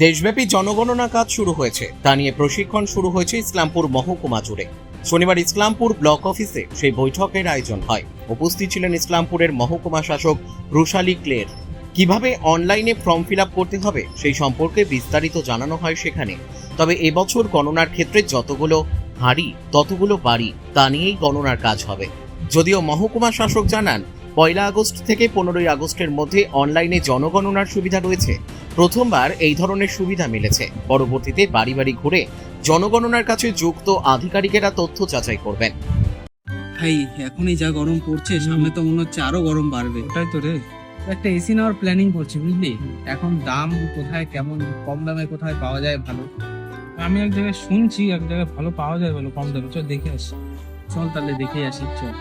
দেশব্যাপী জনগণনা কাজ শুরু হয়েছে, তা নিয়ে প্রশিক্ষণ শুরু হয়েছে ইসলামপুর মহকুমা জুড়ে। শনিবার ইসলামপুর ব্লক অফিসে সেই বৈঠকের আয়োজন হয়। উপস্থিত ছিলেন ইসলামপুরের মহকুমা শাসক রুশালী ক্লের। কিভাবে অনলাইনে ফর্ম ফিল আপ করতে হবে সেই সম্পর্কে বিস্তারিত জানানো হয় সেখানে। তবে এবছর গণনার ক্ষেত্রে যতগুলো হাঁড়ি ততগুলো বাড়ি, তা নিয়েই গণনার কাজ হবে। যদিও মহকুমা শাসক জানান 1 আগস্ট থেকে 15 আগস্টের মধ্যে অনলাইনে জনগণনার সুবিধা রয়েছে। প্রথমবার এই ধরনের সুবিধা মিলেছে। পরবর্তীতে বাড়ি বাড়ি ঘুরে জনগণনার কাছে যুক্ত আধিকারিকেরা তথ্য যাচাই করবেন। ভাই এখনই যা গরম পড়ছে, সামনে তো মনে হচ্ছে আরো গরম বাড়বে। তাই তো রে, একটা এসি নেওয়ার প্ল্যানিং করছি, বুঝলি? এখন দাম কোথায় কেমন, কম দামে কোথায় পাওয়া যায় ভালো। আমি এক জায়গায় শুনছি এক জায়গায় ভালো পাওয়া যায়, ভালো কম দামে। চল দেখে আসি। চল তাহলে দেখে আসি, চল।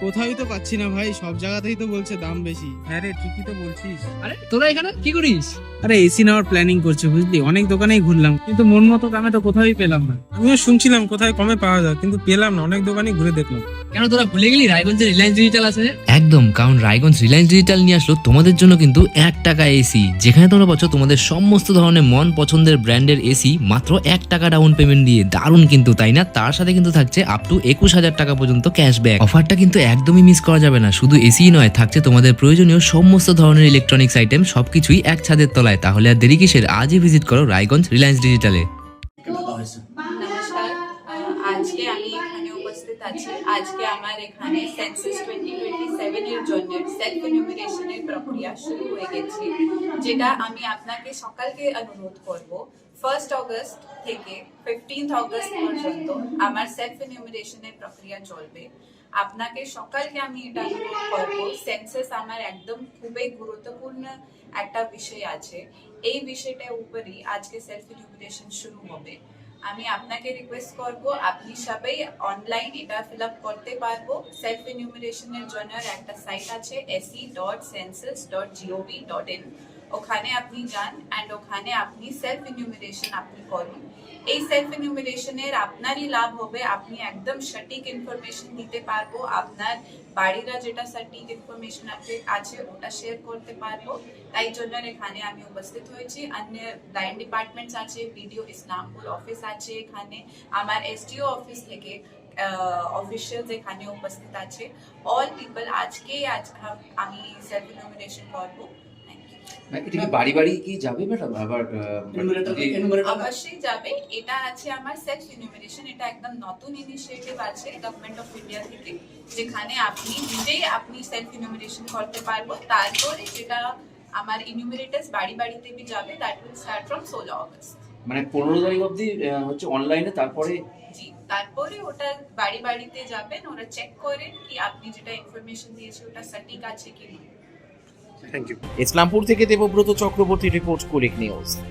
কোথায় তো পাচ্ছি না ভাই, সব জায়গাতেই তো বলছে দাম বেশি। হ্যাঁ রে, ঠিকই তো বলছিস। আরে তোরা এখানে কি করিস? আরে এসি নেওয়ার প্ল্যানিং করছি, বুঝলি? অনেক দোকানেই ঘুরলাম, কিন্তু মন মতো দামে তো কোথাওই পেলাম না। আমিও শুনছিলাম কোথায় কমে পাওয়া যায়, কিন্তু পেলাম না। অনেক দোকানই ঘুরে দেখলাম। কেন তোরা ভুলে গেলি রায়গঞ্জে রিলায়েন্স ডিজিটাল আছে? একদম, কারণ রায়গঞ্জ রিলায়েন্স ডিজিটাল নিয়ে আসলো তোমাদের জন্য কিন্তু 1 টাকা এসি, যেখানে তোমরা পাচ্ছ তোমাদের সমস্ত ধরনের মন পছন্দের ব্র্যান্ডের এসি মাত্র 1 টাকা ডাউন পেমেন্ট দিয়ে। দারুণ কিন্তু, তাই না? তার সাথে কিন্তু থাকছে আপ টু 21,000 টাকা পর্যন্ত ক্যাশব্যাক। অফারটা কিন্তু একদমই মিস করা যাবে না। শুধু এসি নয়, থাকছে তোমাদের প্রয়োজনীয় সমস্ত ধরনের ইলেকট্রনিক্স আইটেম, সবকিছুই এক ছাদের তলায়। তাহলে আর দেরি কিসের? আজই ভিজিট করো রায়গঞ্জ রিলায়েন্স ডিজিটালে। নমস্কার, আজকে আমি এখানে উপস্থিত আছি। আজকে আমার এখানে সেন্সাস 2027 এর জন্য সেলফ এনুমিরেশনের প্রক্রিয়া শুরু হয়ে গেছে, যেটা আমি আপনাকে সকালকে অনুরোধ করব 1 আগস্ট থেকে 15 আগস্ট পর্যন্ত আমার সেলফ এনুমিরেশনের প্রক্রিয়া চলবে। আপনাকে সকালকে আমি এটা অনুরোধ করবো, সেন্সাস আমার একদম খুবই গুরুত্বপূর্ণ একটা বিষয় আছে। এই বিষয়টার উপরই আজকে সেলফ এনুমিরেশন শুরু হবে। আমি আপনাকে রিকোয়েস্ট করব, আপনি সবাই অনলাইন এটা ফিল আপ করতে পারবো। সেলফ এনুমিরেশনের জন্য একটা সাইট আছে se.census.gov.in। ওখানে আপনি যান এন্ড ওখানে আপনি সেলফ এনুমিরেশন আপনি করুন। এই সেলফ এনুমিরেশনের আপনারই লাভ হবে। আপনি একদম সঠিক ইনফরমেশন দিতে পারবো। আপনার বাড়িরা যেটা সঠিক ইনফরমেশন আছে ওটা শেয়ার করতে পারবো। তাই জন্য এখানে আমি উপস্থিত হয়েছি। অন্য লাইন ডিপার্টমেন্টস আছে, ভিডিও ইসলামপুর অফিস আছে, এখানে আমার এসডিও অফিস থেকে অফিসিয়ালস এখানে উপস্থিত আছে। অল পিপল আজকে আমি সেলফ এনুমিরেশন করবো। এটা কি বাড়ি বাড়ি কি যাবে ম্যাডাম? আবার অবশ্যই যাবে। এটা আছে আমার সেলফ এনুমিরেশন। এটা একদম নতুন ইনিশিয়েটিভ আছে গভর্নমেন্ট অফ ইন্ডিয়া থেকে, যেখানে আপনি নিজেই আপনি সেলফ এনুমিরেশন করতে পারবো। তারপরে যেটা আমার ইনুমিরেটার্স বাড়ি বাড়িতে বি যাবে, that will start from 16 August. মানে 15 তারিখ অবধি হচ্ছে অনলাইনে, তারপরে জি, তারপরে ওটা বাড়ি বাড়িতে যাবেন, ওরা চেক করেন কি আপনি যেটা ইনফরমেশন দিয়েছে ওটা সঠিক আছে কি না। ইসলামপুর থেকে দেবব্রত চক্রবর্তী রিপোর্ট, কুলিক নিউজ।